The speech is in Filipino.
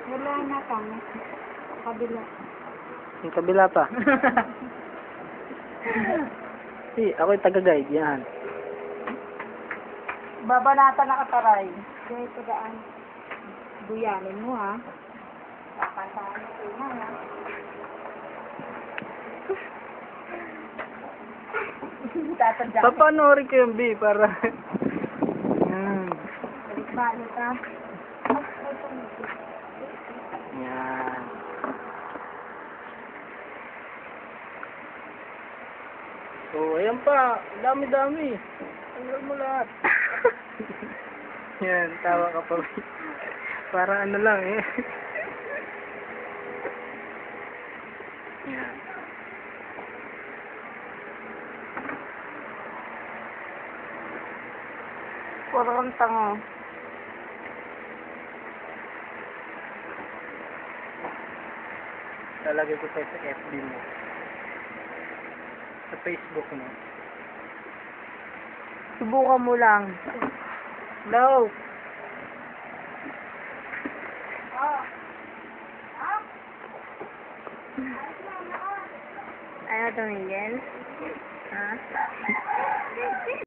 Wala na kami. Kabila. Yung kabila pa. Ako yung taga-guide, yan. Babanata na kataray. Kaya tagaan. Buyanin mo ha. Papasahan ko na ha. Tatadya. Papanoorin ko yung B para... Yan. Balik ha. Yan. So, ayan pa. Dami-dami. Tanggal mo lahat. Yan, tawa ka pa. Para ano lang eh. Yan. Puro kang tango. Lalagay ko sa FB mo. Sa Facebook mo. Subukan mo lang. No! Ayaw tumingin? Ha?